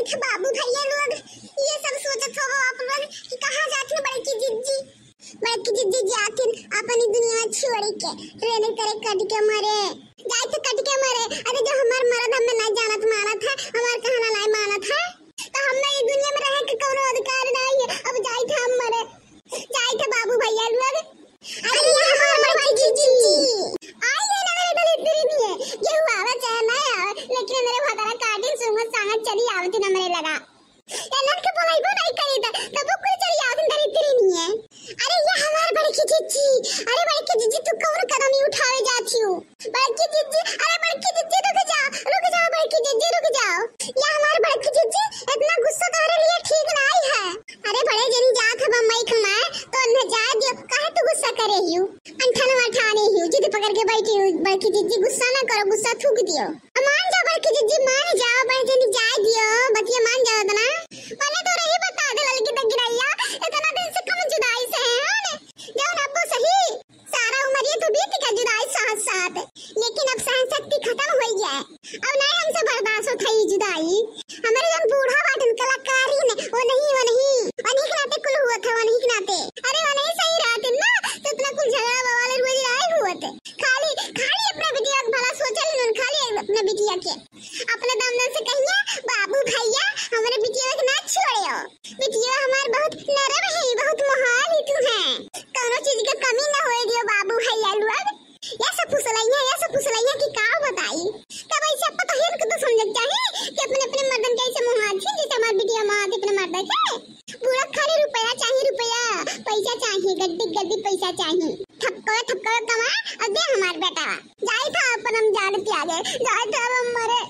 जाए थे बाबू भैया लोग ये सब सोचत हो आप लोग कि कहां जाते बड़की जिज्जी जाके अपनी दुनिया छोड़ के ट्रेन करे कट के मरे जाए थे कट के मरे। अरे जो हमार मर्द हमें नहीं जानत मानत है हमार कहना नहीं मानत है तो हमें ये दुनिया में रहे के कोनो अधिकार नहीं है। अब जाए थे हम मरे जाए थे बाबू भैया लोग। अरे ये हमार बड़की जिज्जी आई है ना मेरे गले तेरी नहीं है ये हुआ आवे चाहे ना आवे लेकिन मेरे भतारा काटिन सुंग सांग चली आवती ना मेरे लगा एलन के बोलाइबो नहीं करी दा कबो कोई चली आवती तेरी तेरी नहीं है। अरे ये हमार बड़की जिज्जी अरे बड़की जिज्जी तू कौन कदम ही उठावे जाती हो बड़की जिज्जी। अरे बड़की जिज्जी रुक जाओ बड़की जिज्जी रुक जाओ। ये हमार बड़की जिज्जी इतना गुस्सा करे लिए ठीक नहीं है। अरे बड़े जनी जात है बम्बई कमाए तो न जा दियो काहे तू गुस्सा करे हियो अंठन ठाने हियो जिद पकड़ के बैठी हो। बड़की जिज्जी गुस्सा ना करो गुस्सा थूक दियो मान जाओ बड़की जिज्जी मान जाओ बड़े जनी जा दियो बतिया मान जाओ तना पहले तो रही बता दे लड़की तक गिरैया इतना दिन से कम जुदाई से है जाओ ना अब्बू सही सारा उम्र ये तो बीत का जुदाई साथ साथ लेकिन अब सहन शक्ति खत्म हो गया है अब नहीं हमसे बर्दाश्त होता ये जुदाई। हमारे जन बूढ़ा बाटन कलाकारी ने वो नहीं के नाते कुल हुआ था वो नहीं के नाते अरे वो नहीं सही रहते ना तो इतना कुल झगड़ा वाले रोज आए हुए थे खाली अपना बिटिया भला सोचल न खाली अपना बिटिया के अपने दमदम से कहिए बाबू भैया हमारे बिटिया के ना छोड़ियो बिटिया हमार बहुत नरम है बहुत मोहाल ही तू है कोनो चीज के कमी ना होए दियो बाबू भैया लोग। ये सब पुसलैया की का बताई तब ऐसे पता है कि तो समझ जाए कि अपने मर्दन कैसे मोहाल थी जैसे हमार बिटिया मां अपने मर्द के पूरा खाली रुपया पैसा चाहिए गड्डी पैसा चाहिए थप्पड़ कमा अब दे हमार बेटा जाए था अपन हम जान त्यागे जाए था अब हम मरे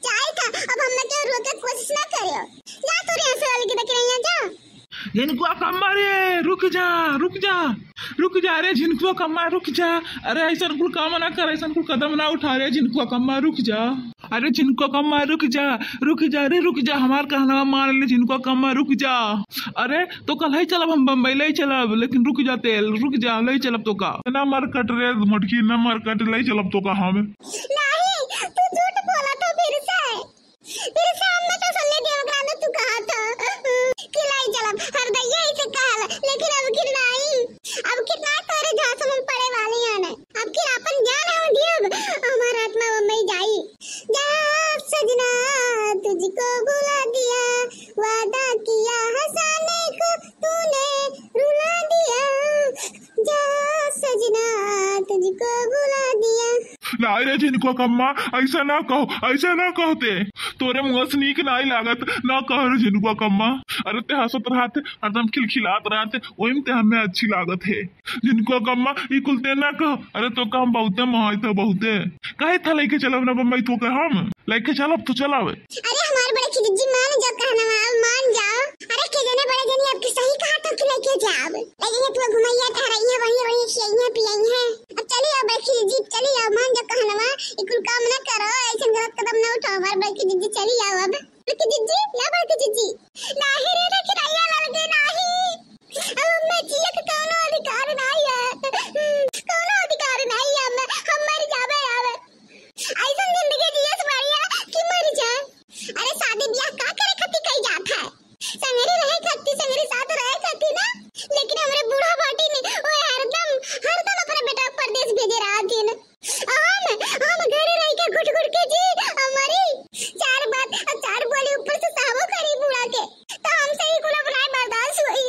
जाए था अब हमने क्यों रोके कोशिश ना करियो जा तो रे ऐसे वाले की देख रही है जा जिनको कम्मा रे रुक जा रे जिनको कम्मा रुक जा। अरे ऐसा कुल काम ना कर ऐसा कुल कदम ना उठा रे जिनको कम्मा रुक जा। अरे जिनको कम्मा रुक जा रे हमार कहना मान ले जिनको कम्मा रुक जा। अरे तो कल ही चलब हम बम्बई ले चलब लेकिन रुक जा ले चलब तो का ना मर कट रे मटकी ना मर कट ले चलब तो का हम नहीं तू झूठ बोला तो फिर से हमने तो सुन ले देवग्राम में तू कहा था खिलाई चलब हर दैया इसे कहा लेकिन अब कितना तोरे झांसों में पड़े वाले हैं ना अब फिर अपन जान है दियो हमारा आत्मा बम्बई जाई जा सजना तुझको भुला दिया वादा किया हंसाने को तूने रुला दिया जा सजना तुझको भुला दिया। नहीं रे जिनको कम्मा ऐसा ना कहते तोरे मुँह से नीक नहीं लागत ना कह रे जिनको कम्मा। अरे ते हंसत रहते हरदम खिलखिलात रहते वही ते हमें अच्छी लागत है जिनको कम्मा ई कुलते ना कह। अरे तो काम बहुते मोहित बहुते कहे था लेके चलब ना बम्बई तो के हम लेके चलब तो चलावे। अरे हमारे बड़े खिजी मान जाओ कहना मान जाओ। अरे के जने बड़े जने आपकी सही कहा तो कि लेके जाओ लेकिन तू घुमाइया ठहराइया वही खियाइया पियाइया अब चलिए बड़े खिजी चलिए मान जाओ कहना इकुल काम ना करो ऐसे गलत कदम ना उठाओ हमारे बड़े खिजी चलिए आओ अब बड़े खिजी या बड़े खिजी नाही रे ना किराया लगे नाही अब मैं जिया का कोनो अधिकार नहीं है हम मर जावे आवे ऐसा जिंदगी जिए बढ़िया कि मर जाए। अरे शादी ब्याह का करे खाती कई जाता है संगरी रहे खाती संगरी साथ रहे खाती ना लेकिन हमारे बूढ़ा बाटी ने वो हरदम अपने बेटा परदेश भेजे रहा थी ना हम घरे रह के घुट के जी हमारी चार बोली ऊपर से सावो करी बूढ़ा के तो हमसे ही कुल बनाए बर्दाश्त हुई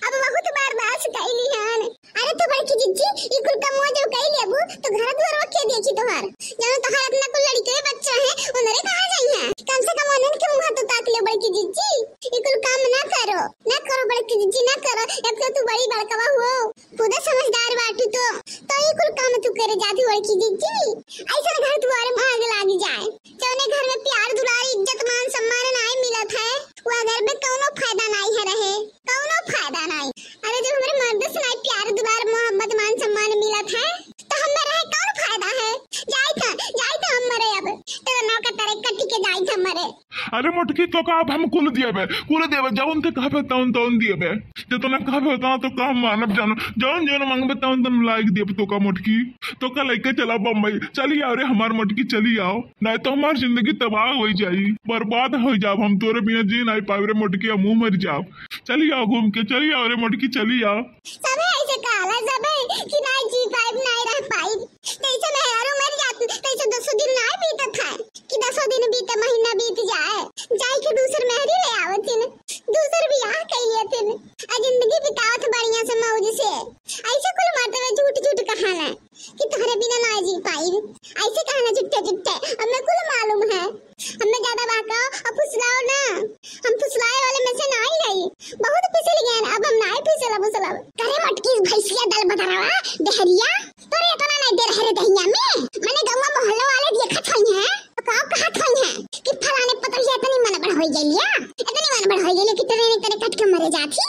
अब बहुत बर्दाश्त कैली है। अरे तो बड़की जिज्जी ई कुल का मुंह जब कई लेबू तो घर द्वार रखे देखी तोहार जब तोहार अपना कुल लड़के बच्चा है उनरे कहां जाई है कम से कम उन्हन के मुंह तो ताक ले बड़की जिज्जी ई कुल काम ना करो बड़की जिज्जी ना करो अब तो तू बड़ी बड़कवा हो खुद समझदार बाटू तो ई कुल काम तू करे जाती बड़की जिज्जी ऐसा घर द्वार में आग लागी जाए जौने घर में प्यार दुलार इज्जत मान सम्मान नहीं मिलत है वो घर में कोनो फायदा नहीं है रहे कोनो फायदा नहीं। अरे जब हमारे मर्द से नहीं प्यार दुलार मोहब्बत मान सम्मान मिलत है तो हमें रहे कौन फायदा है जाए था हम मरे अब तो नौ का तरह कटी के जाए था मरे। अरे मोटकी तो का हम कुल दिए जौन के कहबे तौन दिए जितना कहबे उतना तो कह मानब जानो जौन जौन मांगबे तौन लाइक दिए तो का मोटकी तो का लेके चला बम्बई चली आओ रे हमार मोटकी चली आओ नहीं तो हमार जिंदगी तबाह हो जाई बर्बाद हो जाओ हम तोरे बिना जी नहीं पाए रे मोटकी मुंह मर जाओ चली आओ घूम के चली आओ रे मोटकी चली आओ सबे ऐसे काला सबे कि नहीं जी पाइब नहीं रह पाइब तैसे मैं यारो मर जात तैसे 200 दिन नहीं बीतत था कि 200 दिन बीते महीना बीत जाए के दूसर मेहरी ले आवत न दूसर बियाह कर लेते न आ जिंदगी बितावत बढ़िया से मौज से ऐसे कुल मरते में झूठ कहाना कि तुम्हारे बिना ना जी पाइब ऐसे कहना झूठे हमें कुल मालूम है हमें ज्यादा बहकाओ और फुसलाओ ना हम फुसलाए वाले में से नहीं रही बहुत फिसल गए अब हम नहीं फिसला करे मटकी भैंसिया दल बता रहा देहरिया तोरे इतना नहीं दे रहे दहिया में मैंने गांव मोहल्ला वाले देखत हई है तो का कहत हई है कि फलाने पतरिया इतनी मन बड़ होई गइलिया इतनी मन बड़ होई गइले कि तेरे कट के मरे जाती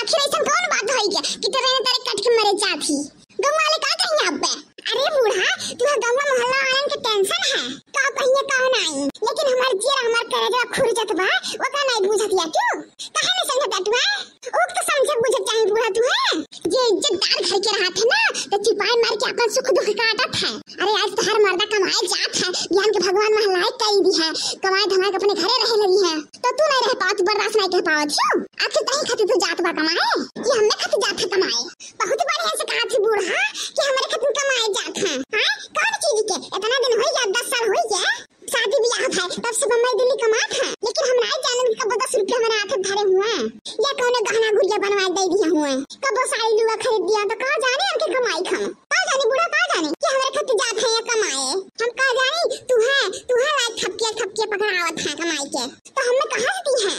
आखिर ऐसा कौन बात होई के कि तेरे कट के मरे जाती गांव वाले का कहिए अब अरे बूढ़ा तुम्हारा गांव मोहल्ला वाले के टेंशन है का कहिए का नहीं लेकिन हमार जीरा हमार करेजा खुरजत बा वो का नहीं बुझतिया क्यों काहे नहीं समझता तू है ओ तो समझ बुझत चाहे बूढ़ा तू है जे इज्जतदार घर के रहा था ना तो चिपाई मार के अपन सुख दुख काटत है अरे आज तो हर मर्दा कमाए जात है ज्ञान के भगवान महलाए कई दी है कमाए धमाए के अपने घरे रहे लगी है तो तू नहीं रह पावत बर्दाश्त नहीं कर पावत क्यों आखिर तही खातिर तू जात बा कमाए कि हमने खातिर जात है कमाए बहुत बढ़िया से कहा थी बूढ़ा कि हमारे खातिर कमाए जात है हां कौन चीज के इतना दिन हो गया 10 साल हो गया शादी ब्याह था तब से बम्बई दिल्ली कमात है लेकिन हम नहीं जाने कब 10 रुपया हमारे हाथ में धरे हुए हैं या कौन गहना गुड़िया बनवा दे दिया हुए कब साड़ी लुआ खरीद दिया तो कहां जाने हमके कमाई खम कहां जाने बूढ़ा कहां जाने कि हमारे खातिर जात है या कमाए हम कहां जाने तू है लाइक थपके पकड़ावत है कमाई के तो हमें कहां से दी है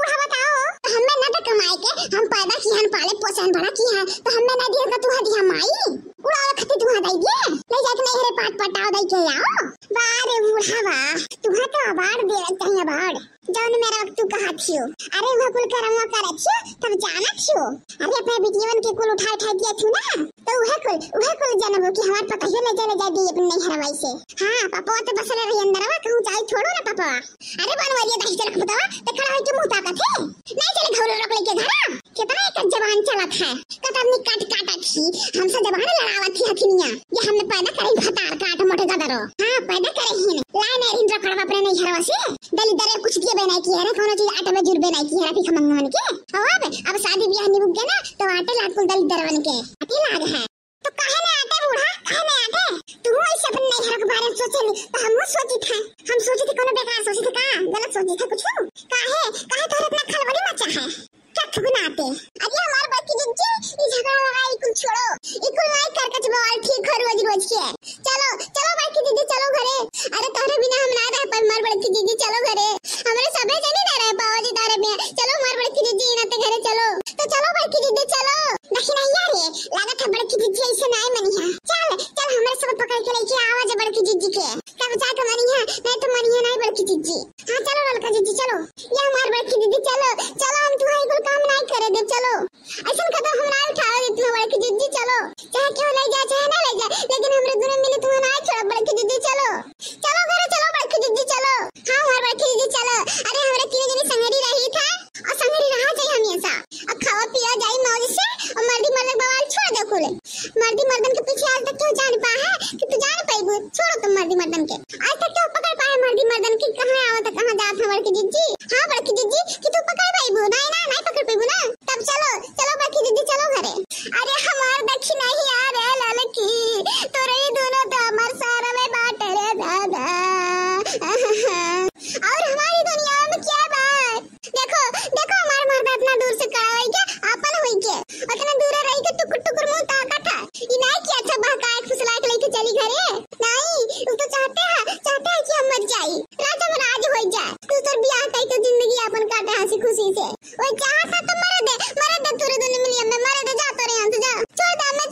बूढ़ा बताओ तो हमें ना तो कमाई के हम पैदा किए हम पाले पोषण बड़ा किए हैं तो हमें ना दिया तो तू दिया माई उड़ावे खातिर तू दे दिए ले जाके नहीं रे पाट पटाव दे के आओ बारे बूढ़ा बा तू तो अवार्ड दे चाहिए अवार्ड जौन मेरा वक्त तू कहा थियो अरे वो कुल करमवा करे थियो तब जाना थियो अरे अपने बिटियन के कुल उठा दिया थियो ना तो उहे कुल जानबो कि हमार पता है ले जा दी अपन नहीं हरवाई से हां पापा तो बसले रही अंदरवा कहूं जाई छोड़ो ना पापा अरे बनवाइए दही चल बतावा तो खड़ा होके मुंह ताकत है नहीं चले घर रोक लेके घर कितना एक जवान चलत है कतरनी काटा थी हमसे जवान लड़ावत थी हथिनिया ये हमने पैदा करे भतार काट मोटे गदरो हां पैदा करे ही लाए नहीं इंद्र खड़वा अपने नहीं हरवा से दली दरे कुछ दिए बना की है ना कोनो चीज आटे में जुड़बे नहीं की है फिर खमंगन के अब शादी ब्याह निभुक गया ना तो आटे लाकुल दली दरवन के आटे लाग है तो काहे ना आटे बूढ़ा काहे ना आटे तू ऐसे अपन नहीं हर के बारे में सोचे तो हम सोची था हम सोची थी कोनो बेकार सोची थी का गलत सोची थी कुछ काहे तो इतना खलबली मचा है क्या थुगनाते अरे हमारे बच्ची जिज्जी ये झगड़ा लड़ाई कुल छोड़ो इकुल नहीं कर कच बवाल ठीक है रोज के चलो बड़की दीदी चलो घरे अरे तारे बिना हम ना रह पर मार बड़की दीदी चलो घरे हमारे सबे जने ना रह पाओ जी तारे में चलो मार बड़की दीदी ना ते घरे चलो तो चलो बड़की दीदी चलो नहीं यार ये लागत है बड़की दीदी ऐसे नहीं मनी है चल हमारे सब पकड़ के लेके आवाज बड़की दीदी के तब जाके मनी है नहीं तो मनी है नहीं बड़की दीदी हां चलो ललका दीदी चलो ये हमार बड़की दीदी चलो हम तुम्हारी कोई काम नहीं करे दे चलो ऐसा कदम हम नहीं उठाओ इतना बड़की दीदी चलो चाहे क्यों ले जा चाहे ना ले जा लेकिन हमरे दोनों मिले तुम्हें नहीं छोड़ बड़की दीदी चलो घरे चलो बड़की दीदी चलो हां हमार बड़की दीदी चलो अरे हमरे तीनों जनी संगरी रही था और संगरी रहा चाहिए हमेशा अब खावा पिया जाई मौज से और मर्दी मर्दन बवाल छोड़ दे खुले मर्दी मर्दन के पीछे आज तक क्यों जान पा है कि तू जान पाई छोड़ो तुम मर्दी मर्दन के आज तक क्यों पकड़ पाए मर्दी मर्दन की कहां आवत कहां जात है बड़की दीदी हां बड़की दीदी कि तू पकड़ पाई नहीं पकड़ पाई ना तब चलो बड़की दीदी चलो घरे अरे हमार दक्षिण नहीं आ रे ललकी तोरे दोनों तो हमार सारा में बांट रे दादा और हमारी दुनिया में क्या बात देखो हमार मर्द इतना दूर से खड़ा होई के अपन होई के उतना दूर रही के टुकुर मुंह ताका था ये नहीं किया था बहकाए फुसला के लेके चली घरे नहीं वो तो चाहते हैं कि हम मर जाई राज हो जाए तू तो ब्याह कई तो जिंदगी अपन काटे हंसी खुशी से वो चाहता तो मर दे तोरे दोनों मिली मैं मर दे जा तोरे यहां से जा छोड़ दे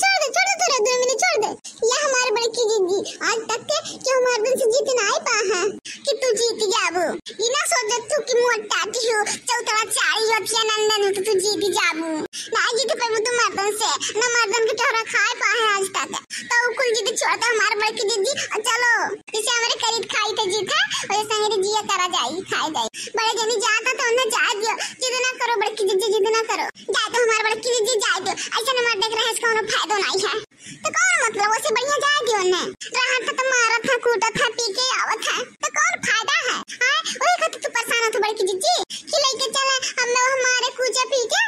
तोरे दोनों मिली छोड़ दे ये हमारे बड़की दीदी आज तक के कि हमारे दिन से जीत नहीं पा है कि तू जीत जाबो ये ना सोच तू कि मोटा हो चौतरा चारी होती नंदन तो तू जीत जाबो ना जिद पे तू मर्दन से ना मर्दन के तोहरा खाए पाए आज तक तो कुल जिद छोड़ता हमार बड़की दीदी चलो इसे हमारे करीब खाई तो जीत है और संगे जिया करा जाई खाए जाई बड़े जनी जाता तो उन्हें जा दियो जिद ना करो बड़की दीदी जिद ना करो जाए तो हमार बड़की दीदी जाए दो ऐसा न मर देख रहे इसका कोनो फायदा नहीं है तो कौन मतलब उसे बढ़िया जाए दियो ने रहा था तो मारा था कूटा था पी के आवत है तो कौन फायदा है हां वही खातिर तू परेशान हो बड़की दीदी कि लेके चले हम लोग हमारे कूचा पी के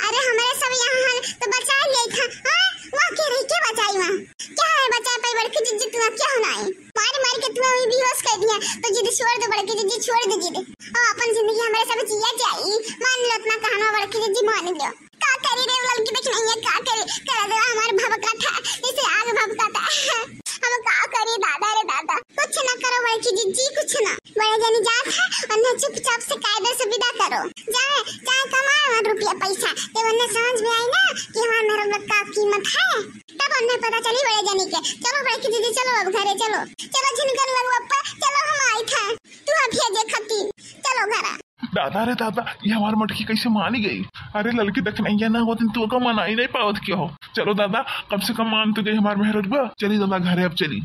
अरे हमारे सब यहाँ तो बचा ले था हां वहां के रह के बचाई वहां क्या है बचा पे बड़की दीदी तू क्या होना है मार के तू भी बेहोश कर दिया तो जिद छोड़ दे बड़की दीदी छोड़ दे जिद और अपन जिंदगी हमारे सब जिया जाए मान लो अपना कहना बड़की दीदी मान लो का करी रे लड़की देख नहीं है का करे कर दे हमारे भबका था इसे आग भबका था हम का करी दादा रे दादा कुछ ना करो बड़की दीदी कुछ ना बड़े जनी जात है और चुपचाप से कायदे से विदा करो जाए जाए कमाए रुपया पैसा ते वरना समझ में आई ना कि हमारा मेरा का कीमत है तब उन्हें पता चली बड़े जनी के चलो बड़की दीदी चलो अब घरे चलो चलो झिनकर लगो अप्पा चलो हम आई था तू अभी जे खती चलो घर दादा रे दादा ये हमारी मटकी कैसे मानी गई। अरे लड़की देख नहीं ना होती तो का मना ही नहीं पावत क्या हो। चलो दादा कम से कम मान तो गई हमारे मेहर चली दादा घरे अब चली।